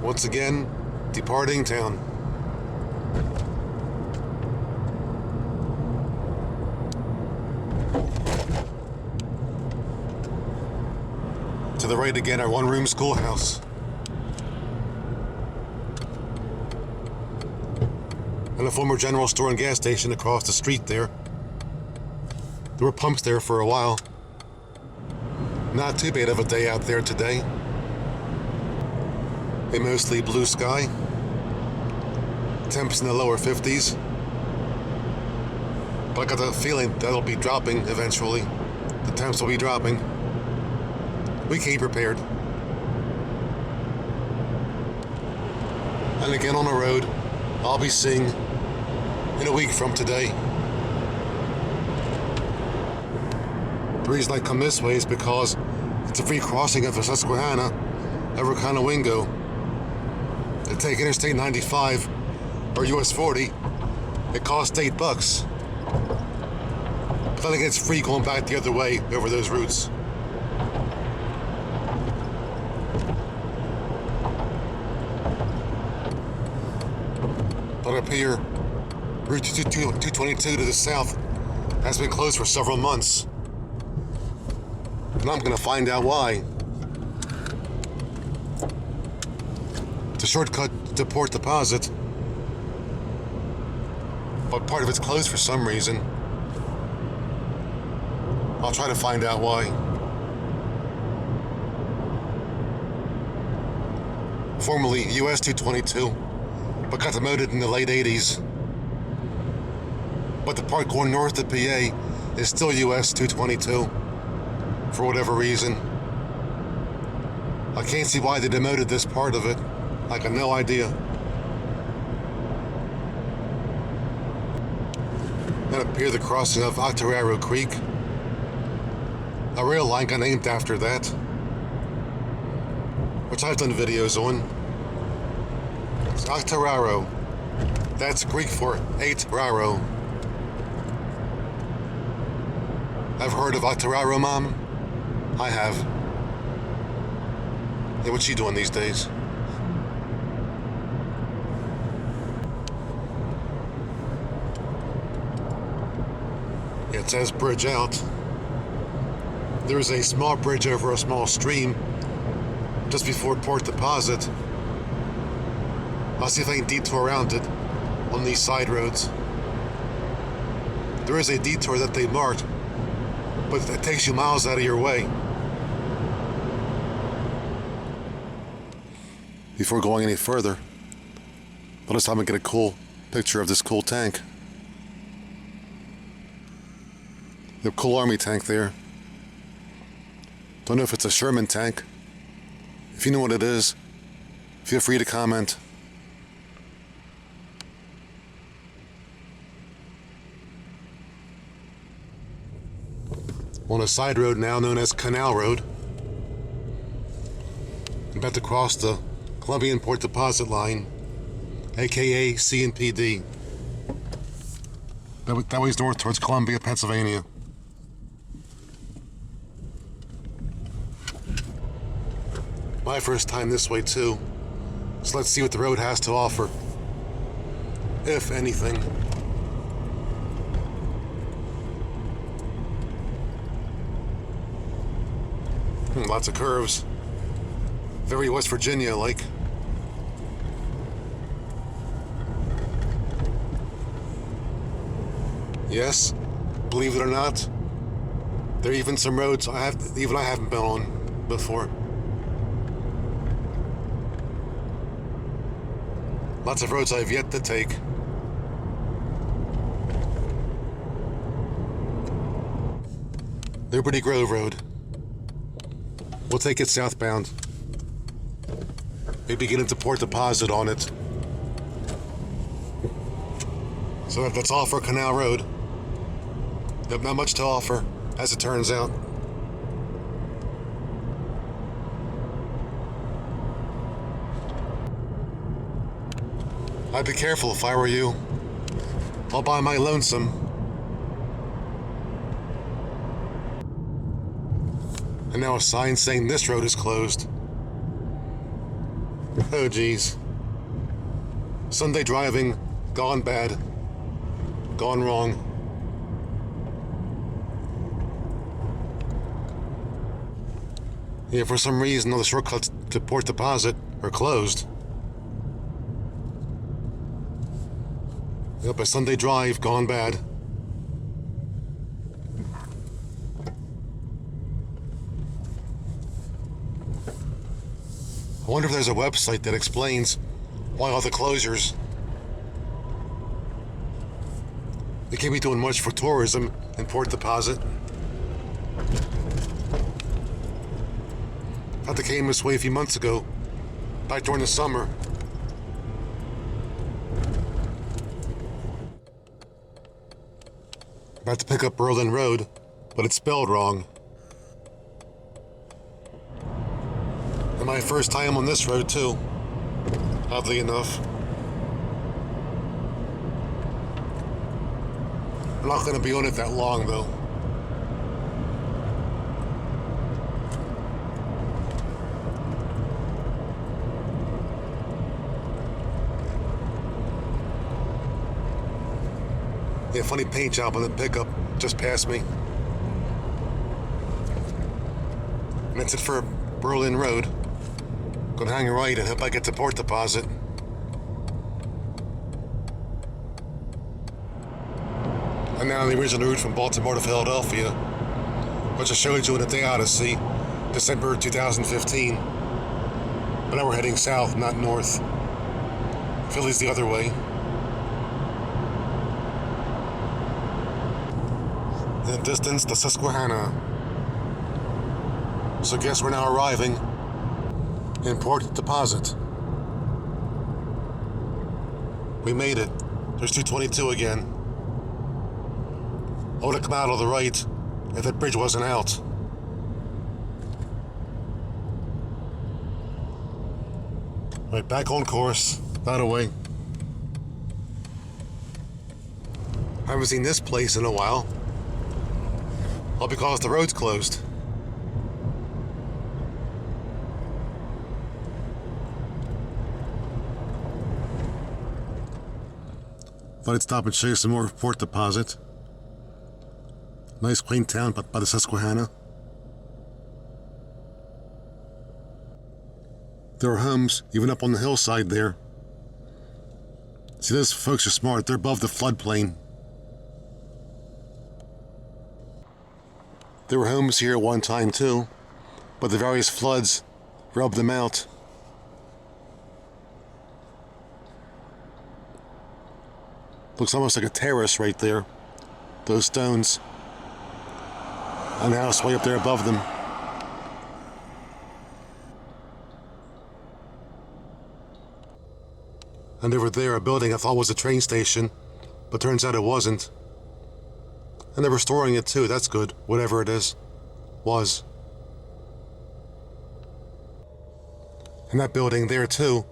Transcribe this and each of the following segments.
Once again, departing town. To the right again, our one-room schoolhouse. And a former general store and gas station across the street there. There were pumps there for a while. Not too bad of a day out there today. A mostly blue sky. Temps in the lower 50s. But I got the feeling that'll be dropping eventually. The temps will be dropping. We came prepared. And again on the road, I'll be seeing in a week from today. The reason I come this way is because it's a free crossing of the Susquehanna over Conowingo. To take Interstate 95 or US 40, it costs $8. But then again, it's free going back the other way over those routes. But up here, Route 222 to the south has been closed for several months. And I'm going to find out why. It's a shortcut to Port Deposit, but part of it's closed for some reason. I'll try to find out why. Formerly US 222, but got demoted in the late 80s. But the part going north to PA is still US 222, for whatever reason. I can't see why they demoted this part of it. I got no idea. Then up here, the crossing of Octoraro Creek. A rail line got named after that, which I've done videos on. It's Octoraro. That's Greek for 8 Raro. I've heard of Octoraro, Mom? I have. Yeah, what's she doing these days? It says bridge out. There's a small bridge over a small stream just before Port Deposit. I'll see if I can detour around it on these side roads. There is a detour that they marked, but it takes you miles out of your way. Before going any further, let us have get a cool picture of this cool tank. The cool army tank there. Don't know if it's a Sherman tank. If you know what it is, feel free to comment. On a side road now known as Canal Road. I'm about to cross the Columbian Port Deposit line, aka C&PD. That way's north towards Columbia, Pennsylvania. My first time this way too, so let's see what the road has to offer, if anything. Lots of curves, very West Virginia like. Yes, believe it or not, there are even some roads I haven't been on before. Lots of roads I've yet to take. Liberty Grove Road. We'll take it southbound. Maybe get into Port Deposit on it. So that's all for Canal Road. Not much to offer, as it turns out. I'd be careful if I were you. All by my lonesome. And now a sign saying this road is closed. Oh geez. Sunday driving, gone bad. Gone wrong. Yeah, for some reason all the shortcuts to Port Deposit are closed. Yep, a Sunday drive, gone bad. I wonder if there's a website that explains why all the closures. They can't be doing much for tourism in Port Deposit. I thought they came this way a few months ago, back during the summer. About to pick up Berlin Road, but it's spelled wrong. And my first time on this road too, oddly enough. I'm not going to be on it that long though. Yeah, funny paint job on the pickup just past me. And that's it for Berlin Road. Gonna hang right and hope I get to Port Deposit. And now the original route from Baltimore to Philadelphia, which I showed you in the Day Odyssey, December 2015. But now we're heading south, not north. Philly's the other way. In the distance, the Susquehanna. So I guess we're now arriving in Port Deposit. We made it. There's 222 again. I would have come out on the right if that bridge wasn't out. Right, back on course. That away. I haven't seen this place in a while. All because the road's closed. Thought I'd stop and show you some more Port Deposit. Nice quaint town by the Susquehanna. There are homes even up on the hillside there. See, those folks are smart. They're above the floodplain. There were homes here at one time too, but the various floods rubbed them out. Looks almost like a terrace right there. Those stones. And the house way up there above them. And over there, a building I thought was a train station, but turns out it wasn't. And they're restoring it too, that's good, whatever it is. Was. And that building there too,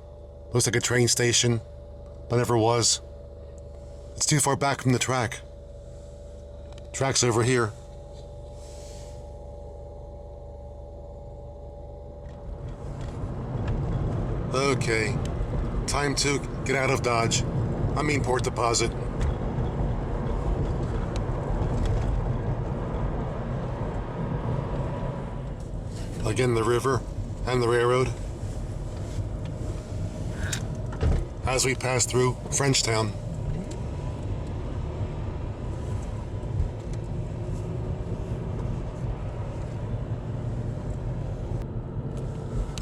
looks like a train station, but never was. It's too far back from the track. Track's over here. Okay, time to get out of Dodge. I mean Port Deposit. Again, the river and the railroad. As we pass through Frenchtown.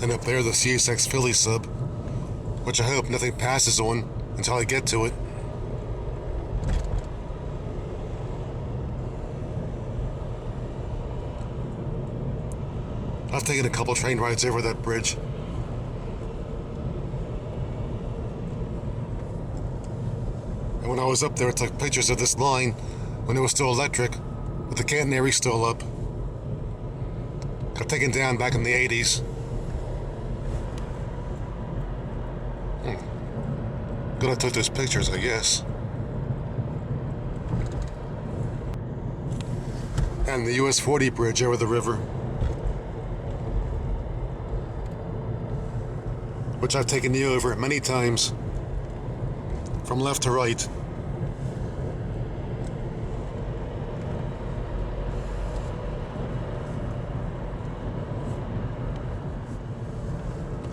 And up there, the CSX Philly sub, which I hope nothing passes on until I get to it. I've taken a couple train rides over that bridge. And when I was up there, I took pictures of this line when it was still electric, with the catenary still up. Got taken down back in the 80s. Good I took those pictures, I guess. And the US 40 bridge over the river. which I've taken you over many times, from left to right.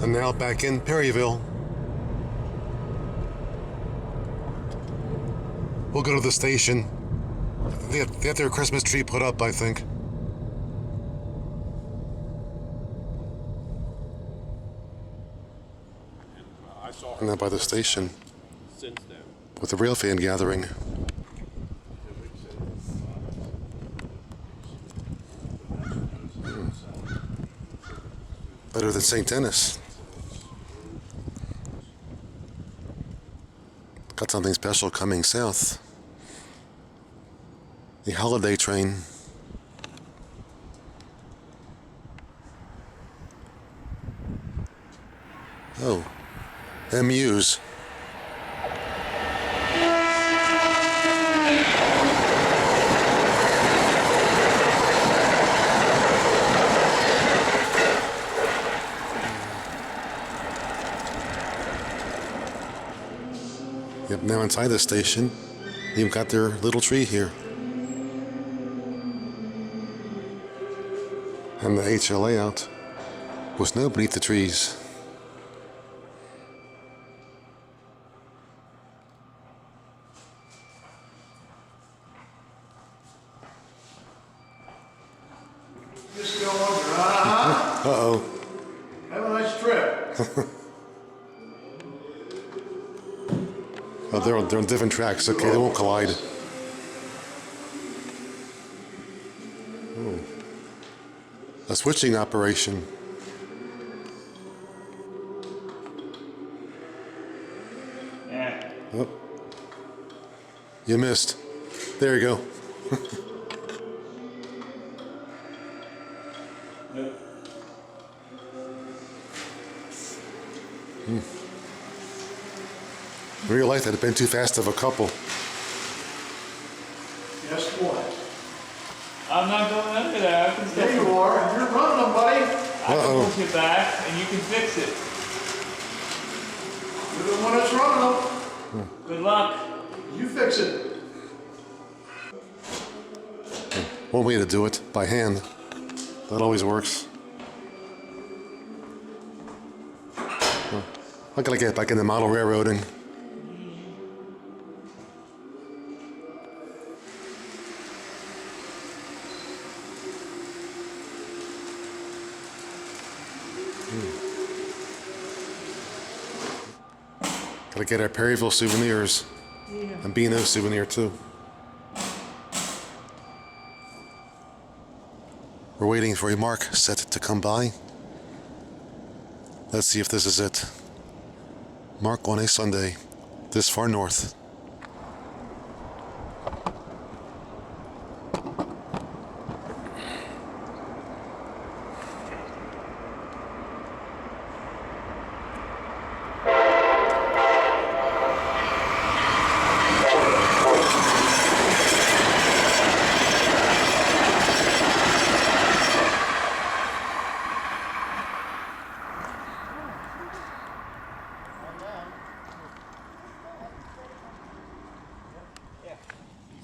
And now back in Perryville. We'll go to the station. They have their Christmas tree put up, I think. And then by the station, with the Railfan gathering. Better than St. Denis. Got something special coming south. The holiday train. Oh, MUs. Yep, now inside the station, you've got their little tree here. And the HLA out with snow beneath the trees. Just going, Uh-oh. Have a nice trip. Oh, they're on different tracks. Okay, they won't collide. Oh. A switching operation. Yeah. Oh. You missed. There you go. Yep. In real life, that'd have been too fast of a couple. Guess what? I'm not going under there. I can still There you are, and you're running them, buddy. I can push it back and you can fix it. You're the one that's running them. Good luck. You fix it. One way to do it, by hand. That always works. Well, I gotta get back into model railroading. Gotta get our Perryville souvenirs. And Beano souvenir too. We're waiting for a MARC set to come by. Let's see if this is it. MARC on a Sunday, this far north.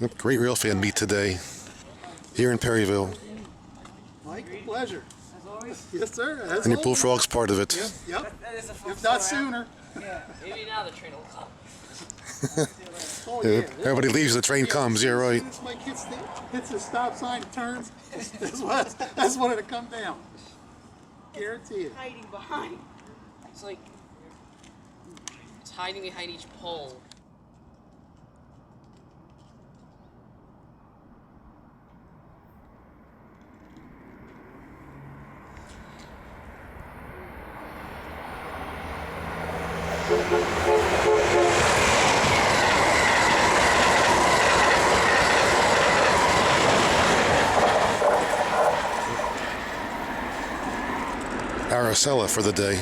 Yep, great Railfan meet today here in Perryville. Mike, pleasure. As always. Yes, sir. And your bullfrog's part of it. Yep. That is a fun If not story. sooner. Yeah, maybe now the train will come. Oh, Yeah, yeah. everybody leaves, the train comes, you're right. As soon as Mike hits the stop sign, turns, that's when it'll come down. Guarantee it. Hiding behind. It's like it's hiding behind each pole. Araceli for the day.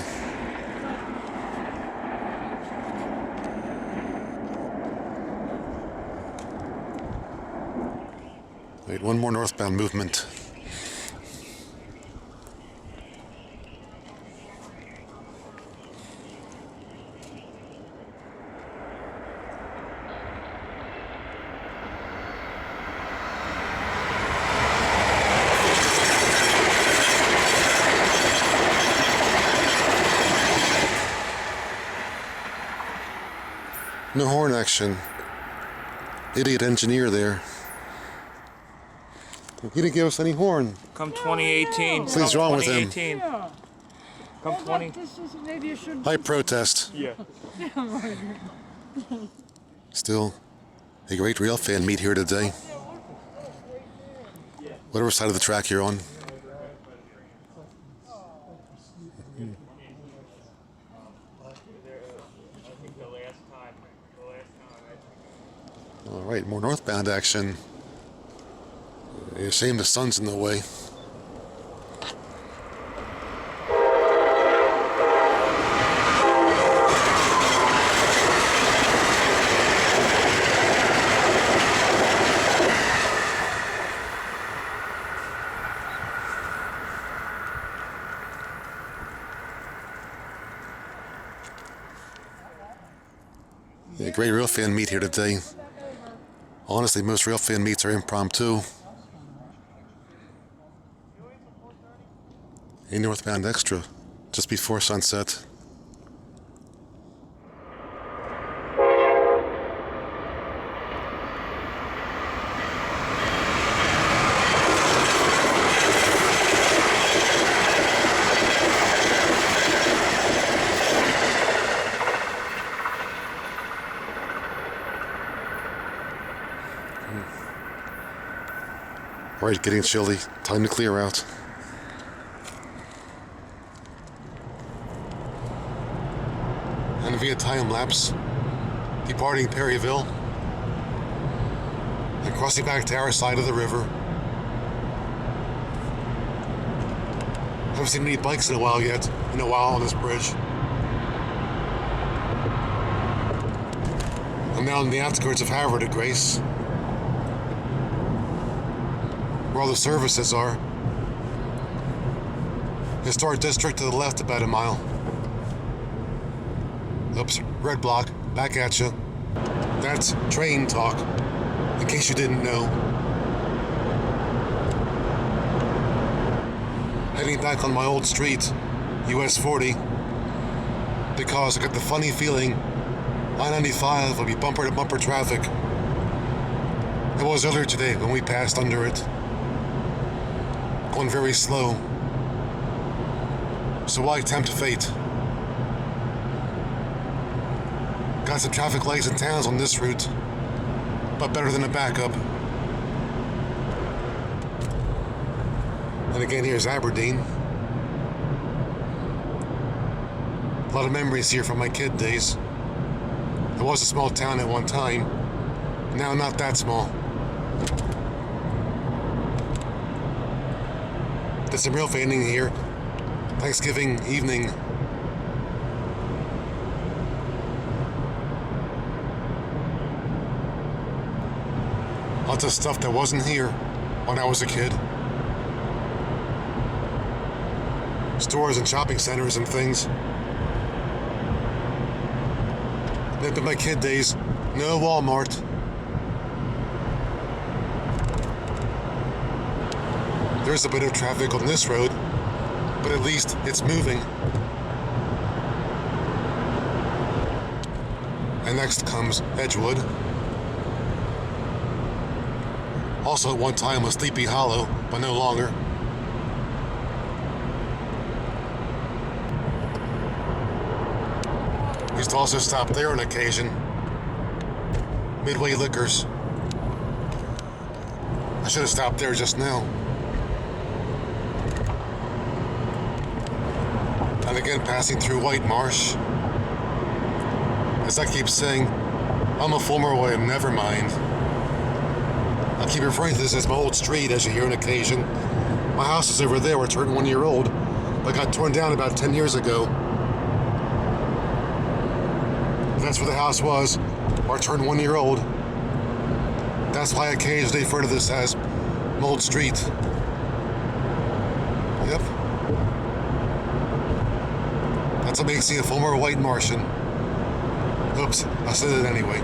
Wait, one more northbound movement. No horn action. Idiot engineer there. He didn't give us any horn. Come 2018. What's wrong with him? 2018. Come 20. Maybe you should. I protest. Yeah. Still, a great Railfan meet here today. Whatever side of the track you're on. All right, more northbound action. It's a shame the sun's in the way. Yeah, great Railfan meet here today. Honestly, most Railfan meets are impromptu. A northbound extra, just before sunset. All right, getting chilly. Time to clear out. And via time lapse, departing Perryville and crossing back to our side of the river. Haven't seen any bikes in a while on this bridge. I'm now in the outskirts of Havre de Grace, where all the services are. Historic district to the left about a mile. Oops, red block, back at you. That's train talk, in case you didn't know. Heading back on my old street, US 40, because I got the funny feeling I-95 will be bumper-to-bumper traffic. It was earlier today when we passed under it. Going very slow. So why tempt fate? Got some traffic lights and towns on this route, but better than a backup. And again, here's Aberdeen. A lot of memories here from my kid days. It was a small town at one time, now not that small. Did some real fanning here. Thanksgiving evening. Lots of stuff that wasn't here when I was a kid. Stores and shopping centers and things. Maybe my kid days, no Walmart. There's a bit of traffic on this road, but at least it's moving. And next comes Edgewood. Also at one time was Sleepy Hollow, but no longer. Used to also stop there on occasion. Midway Liquors. I should have stopped there just now. And again passing through White Marsh. As I keep saying, I'm a former way, never mind. I'll keep referring to this as my old street, as you hear on occasion. My house is over there, where it turned 1 year old, but got torn down about 10 years ago. That's where the house was, where it turned 1 year old. That's why I occasionally refer to this as Mold Street. Yep. That's what makes me a former white Martian. Oops, I said it anyway.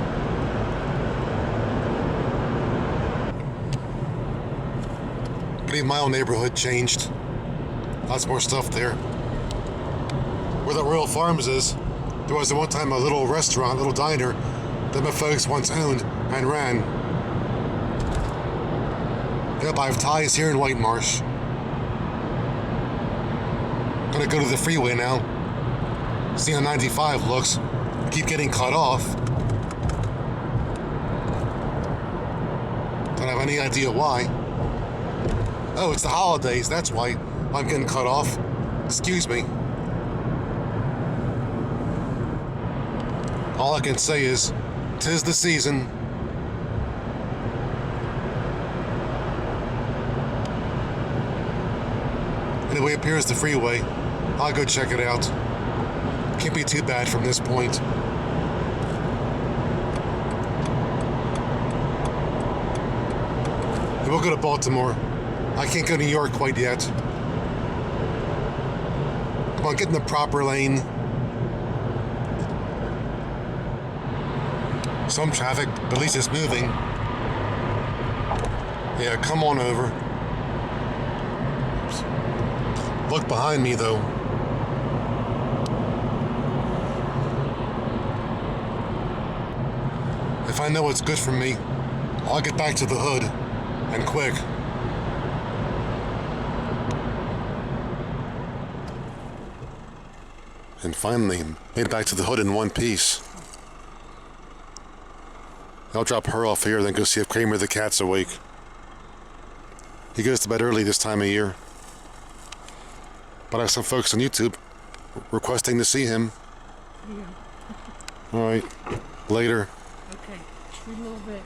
I believe my own neighborhood changed. Lots more stuff there. Where the Royal Farms is, there was at one time a little restaurant, little diner, that my folks once owned and ran. Yep, I have ties here in White Marsh. Gonna go to the freeway now. See how 95 looks. Keep getting cut off. Don't have any idea why. Oh, it's the holidays, that's why I'm getting cut off. Excuse me. All I can say is, 'tis the season. Anyway, up here is the freeway. I'll go check it out. Can't be too bad from this point. And we'll go to Baltimore. I can't go to New York quite yet. Come on, get in the proper lane. Some traffic, but at least it's moving. Yeah, come on over. Oops. Look behind me, though. If I know what's good for me, I'll get back to the hood, and quick. And finally, made it back to the hood in one piece. I'll drop her off here, then go see if Kramer the cat's awake. He goes to bed early this time of year. But I have some folks on YouTube requesting to see him. Yeah. All right, later. Okay. See you in a little bit.